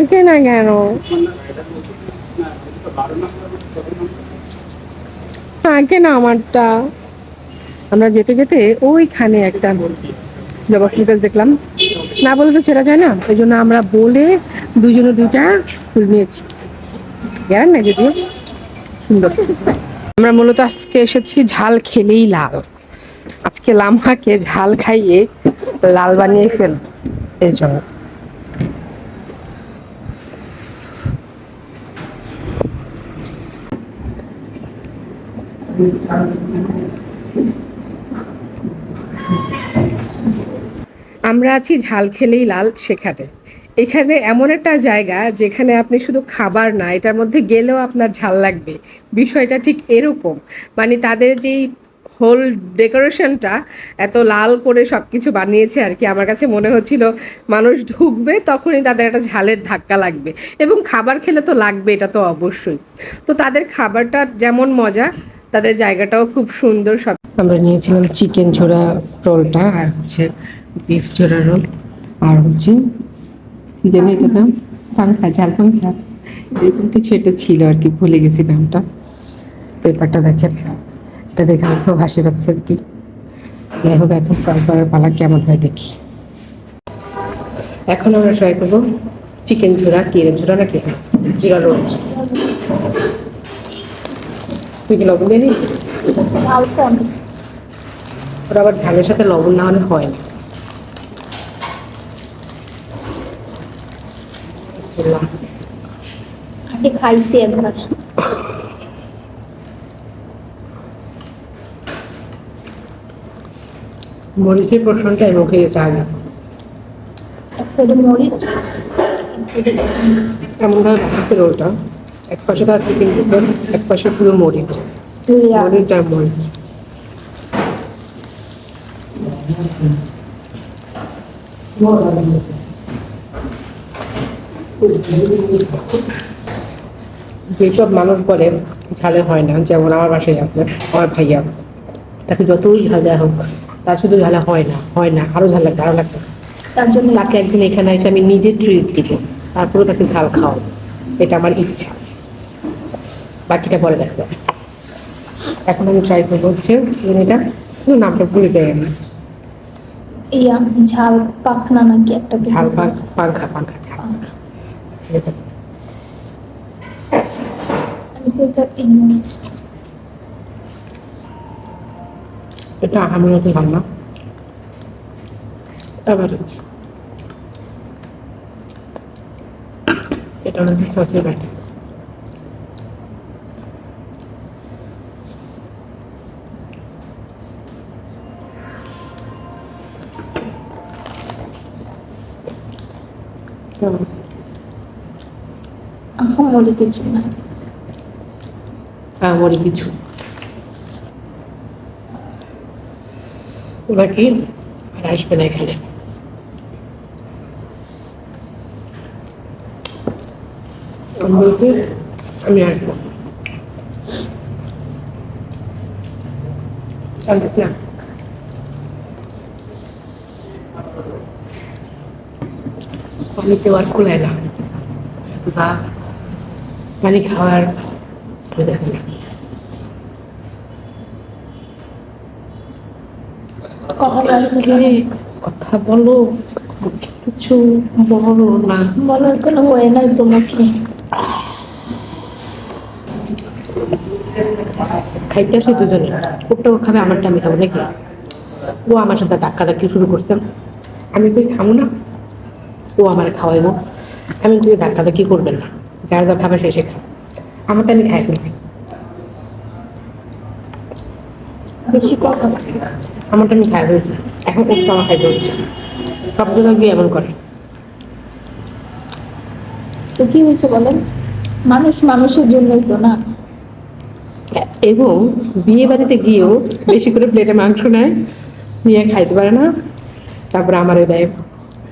থাকে না কেন? থাকে না আমারটা। আমরা যেতে যেতে ওইখানে একটা জবা ফুল গাছ দেখলাম, না বলে তো ছেড়া যায় না, ওই জন্য আমরা বলে দুজনে দুইটা ফুল নিয়েছি। জানেন না যদিও সুন্দর। আমরা মূলত আজকে এসেছি ঝাল খেলেই লাল। আজকে লামহাকে ঝাল খাইয়ে লাল বানিয়ে ফেল, এই জন্য। আমরা আছি ঝাল খেলেই লাল সেখানে। এখানে এমন একটা জায়গা যেখানে আপনি শুধু খাবার না, এটার মধ্যে গেলেও আপনার ঝাল লাগবে। বিষয়টা ঠিক এরকম। মানে তাদের যেই হোল ডেকোরেশনটা এত লাল করে সব কিছু বানিয়েছে আর কি, আমার কাছে মনে হচ্ছিল মানুষ ঢুকবে তখনই তাদের একটা ঝালের ধাক্কা লাগবে। এবং খাবার খেলে তো লাগবে, এটা তো অবশ্যই। তো তাদের খাবারটা যেমন মজা, তাদের জায়গাটাও খুব সুন্দর। সব আমরা নিয়েছিলাম চিকেন ঝোড়া রোলটা, আর হচ্ছে বিফ ঝোড়া রোল, আর হচ্ছে কি জানি এটার নাম, পাংখা, ঝাল পাংখা, এরকম কিছু একটা ছিল আর কি, ভুলে গেছি নামটা। পেপারটা দেখেন, এটা দেখে আমার খুব হাসি পাচ্ছে আর কি। যাই হোক, এখন ফ্রাই করার পালা, কেমন হয় দেখি। এখন আমরা ট্রাই করবো চিকেন ঝোড়া, কি ঝোড়া নাকি জিরা রোল। তুই কি লবণ দিয়ে নি? ঝাল কম। ওরা আবার ঝালের সাথে লবণ না হলে হয় না। আগে খাইছি একবার। মরিচের পোর্শনটাই মুখে গেছে আগে। এক সাইডে মরিচ, এমনভাবে বানাচ্ছে রোলটা, এক পাশে তার চিকেন দিচ্ছেন, এক পাশে পুরো মরিচ, মরিচ আর মরিচ। যেসব মানুষ বলে ঝালে হয় না, যেমন আমার বাসায় আছে আমার ভাইয়া, তাকে যতই ঝাল দেওয়া হোক তার শুধু ঝালে হয় না, হয় না, আরো ঝাল লাগবে, আরো লাগবে। তার জন্য তাকে একদিন এখানে এসে আমি নিজে ট্রিট দিব, তারপরে তাকে ঝাল খাওয়াবো, এটা আমার ইচ্ছা। বাকিটা পরে দেখবে। এখন আমি ট্রাই করবো হচ্ছে এটা, শুধু নামটা ভুলে যাই আমি। ইয়া ঝাল পাখনা নাকি একটা কিছু ঝাল ছিল। পাংখা, পাংখা ঝাল। পাখনা। ঠিক আছে। আমি তো এটা ইংলিশ। এটা আমি নতুন রান্না। এবার এটা হচ্ছে সসের ব্যাটার। আহামরি কিছু না। আমার কিছু ওরা কি আর আসবে না এখানে। আমি বলছি আমি আসবো, জানতিস না। আমি কেউ আর কুলায় না, এত যা মানে খাওয়ার হইতেছে না। কথা কথা বলো, কিছু বলো না। বলার কোনো ওয়ে নাই তো মুখে। খাইতে আসছি দুজনে, ওটাও খাবে, আমারটা আমি খাবো নাকি? ও আমার সাথে ধাক্কা ধাক্কি শুরু করছে, আমি তুই খাবো না, ও আমার খাওয়াইবো। আমি তুই ধাক্কা ধাক্কি করবেন না, যার যার খাবে সে খাবে, আমারটা আমি খাই ফেলছি। বেশি কথা বলে। আমারটা আমি খাই ফেলছি, এখন ওটা আমার খাইতে হচ্ছে। সব জায়গায় গিয়ে এমন করে। তো কি হয়েছে বলেন, মানুষ মানুষের জন্যই তো না। এবং বিয়ে বাড়িতে গিয়েও বেশি করে প্লেটে মাংস নেয়, নিয়ে খাইতে পারে না, তারপরে আমারও দেয়।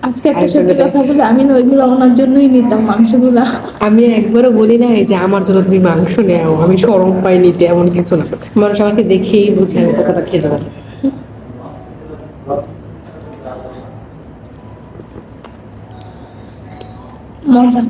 আজকে একটা সত্যি কথা বলে, আমি না ওইগুলো ওনার জন্যই নিতাম মাংসগুলা। আমি একবারও বলি না যে আমার জন্য তুমি মাংস নেও, আমি শরম পাই নিতে, এমন কিছু না। মানুষ আমাকে দেখেই বুঝে আমি কতটা খেতে পারি। মজা।